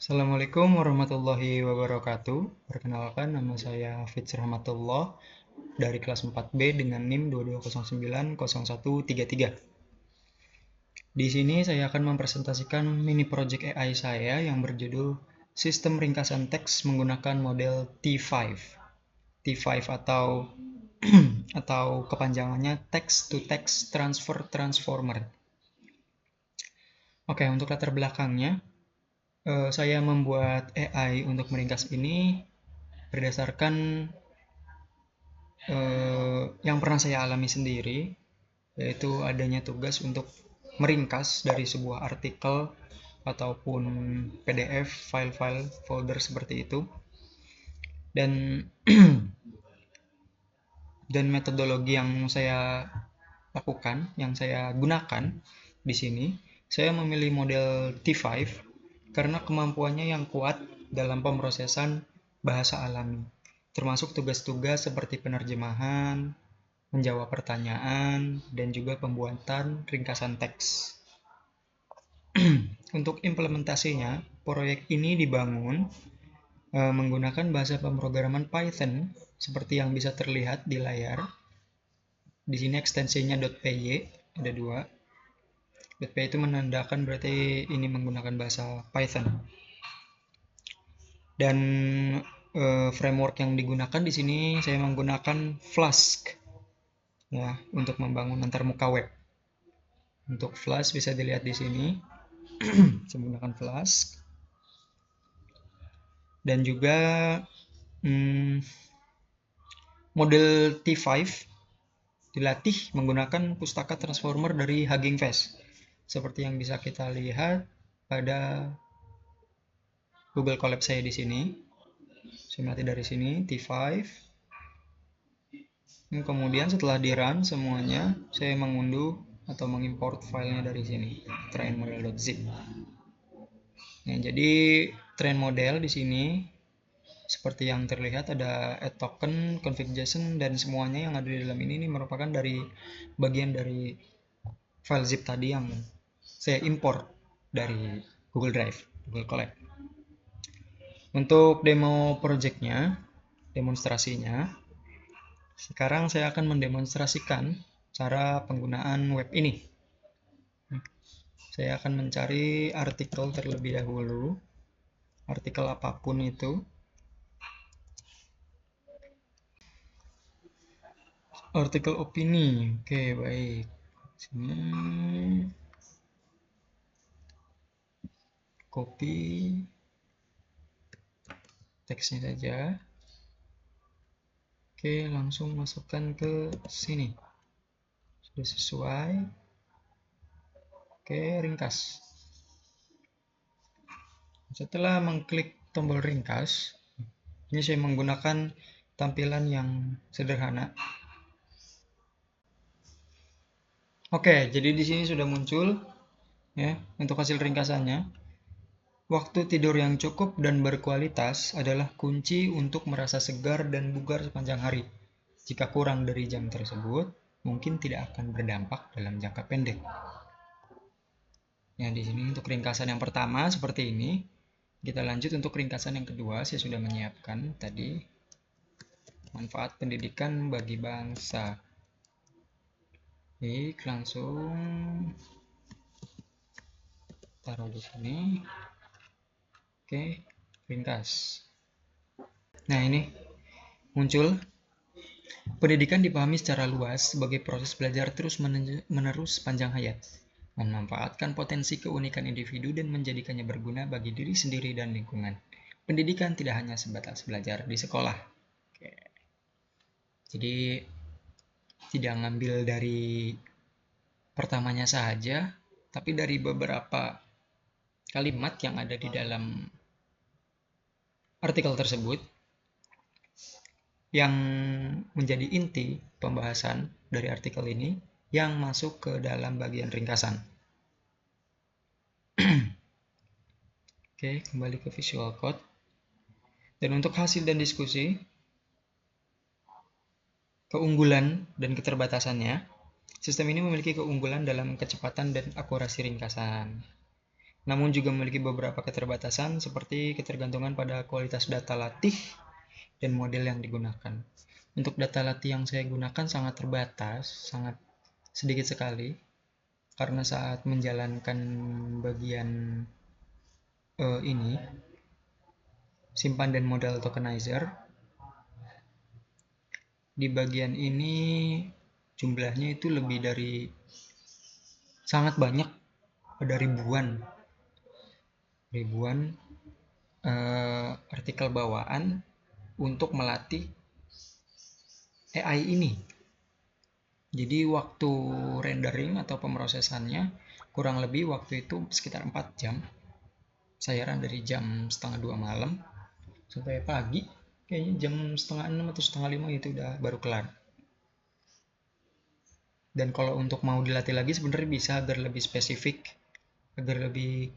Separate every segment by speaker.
Speaker 1: Assalamualaikum warahmatullahi wabarakatuh. Perkenalkan, nama saya Hafiz Rahmatullah dari kelas 4B dengan NIM 22090133. Di sini saya akan mempresentasikan mini project AI saya yang berjudul Sistem Ringkasan Teks menggunakan model T5. T5 atau kepanjangannya Text to Text Transfer Transformer. Oke, untuk latar belakangnya, saya membuat AI untuk meringkas ini berdasarkan yang pernah saya alami sendiri, yaitu adanya tugas untuk meringkas dari sebuah artikel ataupun PDF, file-file, folder seperti itu. Dan metodologi yang saya lakukan, yang saya gunakan di sini, saya memilih model T5 karena kemampuannya yang kuat dalam pemrosesan bahasa alami, termasuk tugas-tugas seperti penerjemahan, menjawab pertanyaan, dan juga pembuatan ringkasan teks. Untuk implementasinya, proyek ini dibangun menggunakan bahasa pemrograman Python seperti yang bisa terlihat di layar. Di sini ekstensinya .py, ada dua. .py itu menandakan berarti ini menggunakan bahasa Python. Dan framework yang digunakan di sini saya menggunakan Flask ya untuk membangun antarmuka web. Untuk Flask bisa dilihat di sini. Saya menggunakan Flask. Dan juga model T5 dilatih menggunakan pustaka transformer dari Hugging Face. Seperti yang bisa kita lihat pada Google Colab saya di sini. Saya melatih dari sini T5. Kemudian setelah di-run semuanya, saya mengunduh atau mengimport filenya dari sini, trainmodel.zip. Nah, jadi train model di sini seperti yang terlihat ada add token, config.json, dan semuanya yang ada di dalam ini merupakan dari bagian dari file zip tadi yang saya import dari Google Drive, Google Colab. Untuk demo projectnya, demonstrasinya, sekarang saya akan mendemonstrasikan cara penggunaan web ini. Saya akan mencari artikel terlebih dahulu, artikel apapun itu. Artikel opini, oke baik. Sini copy teksnya saja. Oke, langsung masukkan ke sini. Sudah sesuai. Oke, ringkas. Setelah mengklik tombol ringkas, ini saya menggunakan tampilan yang sederhana. Oke, jadi di sini sudah muncul ya untuk hasil ringkasannya. Waktu tidur yang cukup dan berkualitas adalah kunci untuk merasa segar dan bugar sepanjang hari. Jika kurang dari jam tersebut, mungkin tidak akan berdampak dalam jangka pendek. Ya, di sini untuk ringkasan yang pertama seperti ini. Kita lanjut untuk ringkasan yang kedua, saya sudah menyiapkan tadi. Manfaat pendidikan bagi bangsa. Baik, langsung taruh di sini. Oke, ringkas. Nah, ini muncul. Pendidikan dipahami secara luas sebagai proses belajar terus-menerus sepanjang hayat, memanfaatkan potensi keunikan individu dan menjadikannya berguna bagi diri sendiri dan lingkungan. Pendidikan tidak hanya sebatas belajar di sekolah. Oke. Jadi tidak ngambil dari pertamanya saja, tapi dari beberapa kalimat yang ada di dalam artikel tersebut yang menjadi inti pembahasan dari artikel ini yang masuk ke dalam bagian ringkasan. Oke, kembali ke Visual Code. Dan untuk hasil dan diskusi, keunggulan dan keterbatasannya, sistem ini memiliki keunggulan dalam kecepatan dan akurasi ringkasan. namun juga memiliki beberapa keterbatasan seperti ketergantungan pada kualitas data latih dan model yang digunakan. Untuk data latih yang saya gunakan sangat terbatas, sangat sedikit sekali, karena saat menjalankan bagian ini, simpan dan modal tokenizer, di bagian ini jumlahnya itu lebih dari sangat banyak, ada ribuan artikel bawaan untuk melatih AI ini. Jadi waktu rendering atau pemrosesannya kurang lebih waktu itu sekitar 4 jam. Saya dari jam 1:30 malam sampai pagi, kayaknya jam 5:30 atau 4:30 itu udah baru kelar. Dan kalau untuk mau dilatih lagi sebenarnya bisa agar lebih spesifik, agar lebih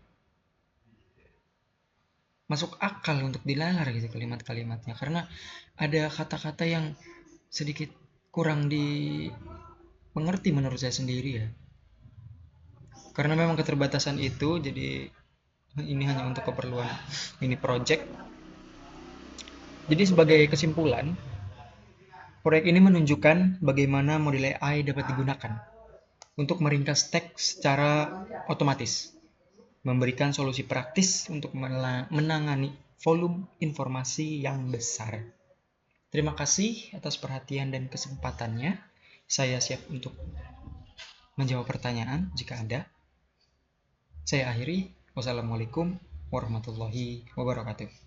Speaker 1: masuk akal untuk dilalar gitu kalimat-kalimatnya, karena ada kata-kata yang sedikit kurang dimengerti menurut saya sendiri ya. Karena memang keterbatasan itu, jadi ini hanya untuk keperluan ini project. Jadi sebagai kesimpulan, proyek ini menunjukkan bagaimana model AI dapat digunakan untuk meringkas teks secara otomatis, memberikan solusi praktis untuk menangani volume informasi yang besar. Terima kasih atas perhatian dan kesempatannya. Saya siap untuk menjawab pertanyaan jika ada. Saya akhiri. Wassalamualaikum warahmatullahi wabarakatuh.